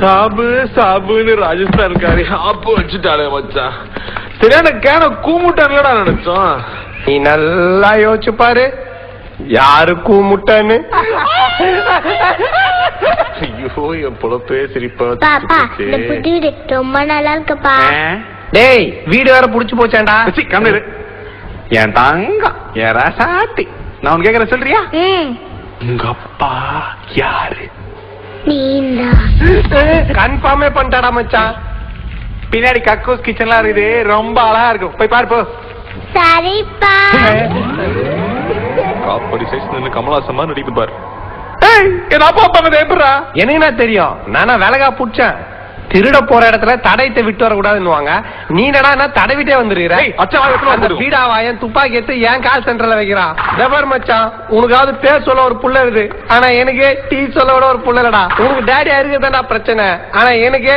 சாபு சாபுன்னு ராஜஸ்தான்காரி ஆப்பு வச்சுட்டாளே மச்சான். சரியான கேன கூமுட்டான்லடா நினைச்சோம். நீ நல்லா யோசிச்சு பாரு, யாரு கூமுட்டான்னு. ஐயோ என் பொழப்பே சிரிப்பா. ரொம்ப நல்லா இருக்குப்பா. டேய் வீடு வேற புடிச்சு போச்சாண்டா. கம்மிரு என் தங்கம் என் ராசாத்தி. நான் உனக்கு கேக்குறேன் சொல்றியா? உங்க அப்பா யாரு? கன்ஃபார்மே பண்ணிட்டாடா மச்சான். பின்னாடி கக்கூஸ் கிச்சன்லாம் இருக்குது, ரொம்ப அழகா இருக்கும், போய் பாரு போ. சரிப்பா. காப்படி சைஸ் நின்னு கமலாசமா நடிப்பு பாரு. என் அப்பா அப்பா எப்படா? எனக்கு என்ன தெரியும், நானா விலகா புடிச்சேன். திருட போற இடத்துல தடயத்தை விட்டு வரக்கூடாதுன்னு நீ என்னடா தடவிட்டே வந்துருக்கிற. அந்த பீடாவாயன் துப்பாக்கி எடுத்து ஏன் கால் சென்டர்ல வைக்கிறான். வெவர் மச்சான், உனக்காவது பேர் சொல்ல ஒரு புள்ள இருக்கு, ஆனா எனக்கு டீ சொல்ல விட ஒரு புள்ள இல்லடா. உனக்கு டேடியா இருக்குதான்டா பிரச்சனை, ஆனா எனக்கு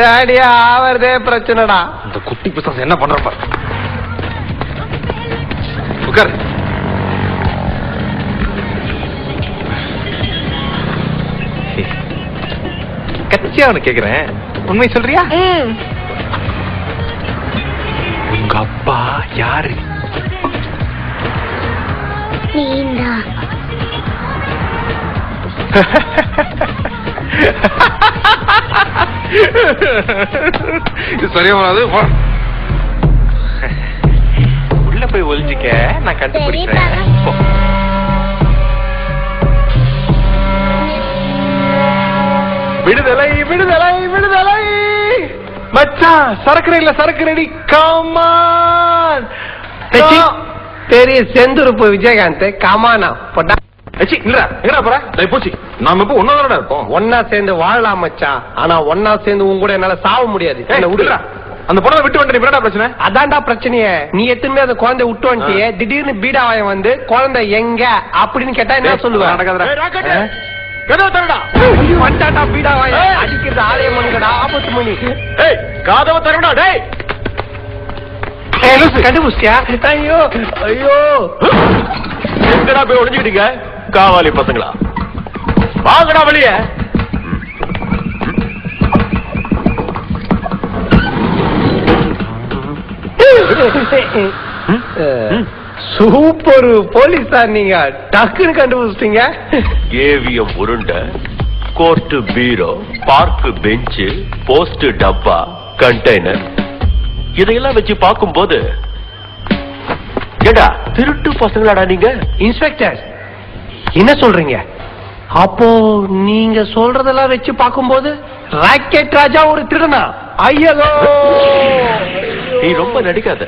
டேடியா ஆவறதே பிரச்சனைடா. இந்த குட்டி பிசாசு என்ன பண்ற பாரு. உட்கார். கட்சியா அவனு கேக்குறேன், உண்மை சொல்றியா? உங்க அப்பா யாரு? சரியா வராது, உள்ள போய் ஒளிஞ்சிக்க, நான் கண்டுபிடிக்கிறேன். விடுதலை விடுதலை விடுதலை. மச்சான் சரக்கு இல்ல, சரக்கு ரெடி. கமான். பெரிய செந்துருப்பு விஜயகாந்த் கமானா போட்டா. போச்சு. நாம இப்ப ஒன்னாதான் இருப்போம். ஒன்னா சேர்ந்து வாழலாம் மச்சான், ஆனா ஒன்னா சேர்ந்து உங்க கூட என்னால சாவ முடியாது. அந்த பொண்ணை விட்டு வந்துட்டு பிரச்சனை. அதான்டா பிரச்சனையே. நீ எத்தனை அந்த குழந்தை விட்டு வந்துட்டியே, திடீர்னு பீடாவாயம் வந்து குழந்தை எங்க அப்படின்னு கேட்டா என்ன சொல்லுவேன்? அடிக்கிறது ஆலயம் மணிக்கடா, ஆபத்து மணி. காதவ தரடா. டேய் கண்டுபிடிச்சியா? ஐயோ ஐயோ, எங்கடா போய் ஒளிஞ்சுக்கிட்டீங்க காவாலி பசங்களா? வாங்கடா வெளிய. சூப்பர் போலீஸா நீங்க, டக்குன்னு கண்டுபிடிச்சிட்டீங்க. ஏவிஎம் உருண்டை, கோர்ட் பீரோ, பார்க் பெஞ்சு, போஸ்ட் டப்பா, கண்டெய்னர், இதையெல்லாம் வச்சு பார்க்கும் போது ஏடா திருட்டு பசங்களாடா நீங்க? இன்ஸ்பெக்டர் என்ன சொல்றீங்க? அப்போ நீங்க சொல்றதெல்லாம் வச்சு பார்க்கும்போது ராக்கெட் ராஜா ஒரு திருடனா? ஐயோ நீ ரொம்ப நடிக்காத.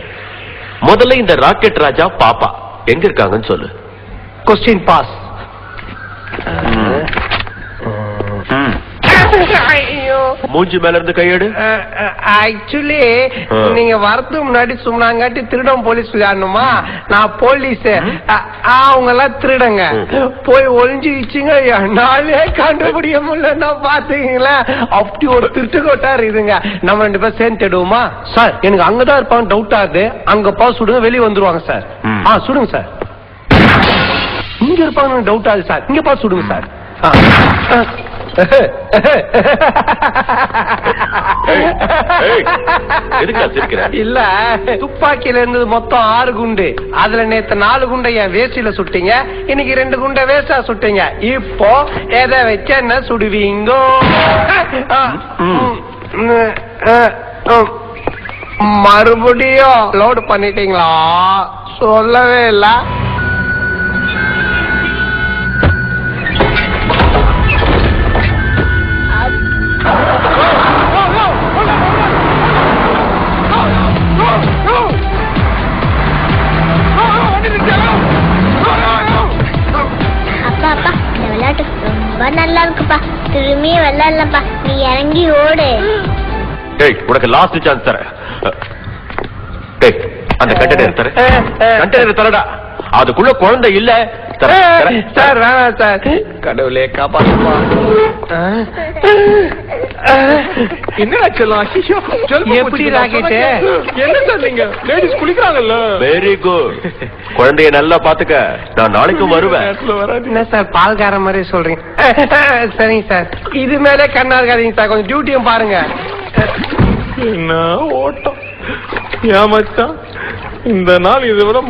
முதல்ல இந்த ராக்கெட் ராஜா பாப்பா எங்க இருக்காங்கன்னு சொல்லு. Question pass. மூஞ்சி மேல இருந்து கையெடு. ஆக்சுவலி நீங்க வரதுக்கு முன்னாடி சொன்னாங்காட்டி திருடம் போலீஸ் விளையாடணுமா? நான் போலீஸ், அவங்க எல்லாம் திருடங்க. போய் ஒளிஞ்சுச்சுங்க, என்னாலே கண்டுபிடிக்க முடியலன்னா பாத்தீங்களா? அப்படி ஒரு திருட்டு கோட்டா இருக்குதுங்க. நம்ம 2 பேரும் சேர்ந்து தேடுவோமா? சார் எனக்கு அங்கதான் இருப்பாங்க, டவுட் ஆகுது. அங்க பா சுடுங்க, வெளியே வந்துருவாங்க சார். சுடுங்க சார். இங்க இருப்பாங்க டவுட் ஆகுது சார், இங்க பா சுடுங்க சார். இல்ல, துப்பாக்கியில இருந்தது மொத்தம் 6 குண்டு. அதுல நேத்து 4 குண்டை என் வேஷ்டியில சுட்டீங்க, இன்னைக்கு 2 குண்டை வேஸ்டா சுட்டீங்க. இப்போ எதை வச்ச என்ன சுடுவீங்கோ? மறுபடியும் லோடு பண்ணிட்டீங்களா? சொல்லவே இல்ல. ரொம்ப நல்லா இருக்குப்பா, திரும்பி விளையாடலப்பா, நீ இறங்கி ஓடு. டேய் உனக்கு லாஸ்ட் சான்ஸ் தரேன். டேய் அந்த கண்டெய்னர் தர, கண்டெய்னர் தரடா. அதுக்குள்ள குழந்தை இல்ல. சார் வேணாம் சார், கடவுளே காப்பாத்துப்பா. என்னடா செல்லம்? எப்படி ராக்கெட்டு? என்ன சார் நீங்க லேடிஸ் குளிக்கிறாங்கல்ல? Very good. குழந்தைய நல்லா பாத்துக்க, நான் நாளைக்கும் வருவேன். என்ன சார் பால்கார மாதிரி சொல்றீங்க? சரிங்க சார், இது மேலே கண்ணா இருக்காதீங்க சார், கொஞ்சம் டியூட்டியும் பாருங்க. என்ன ஓட்டம் ஏமாச்சான் இந்த நாள் இதை விட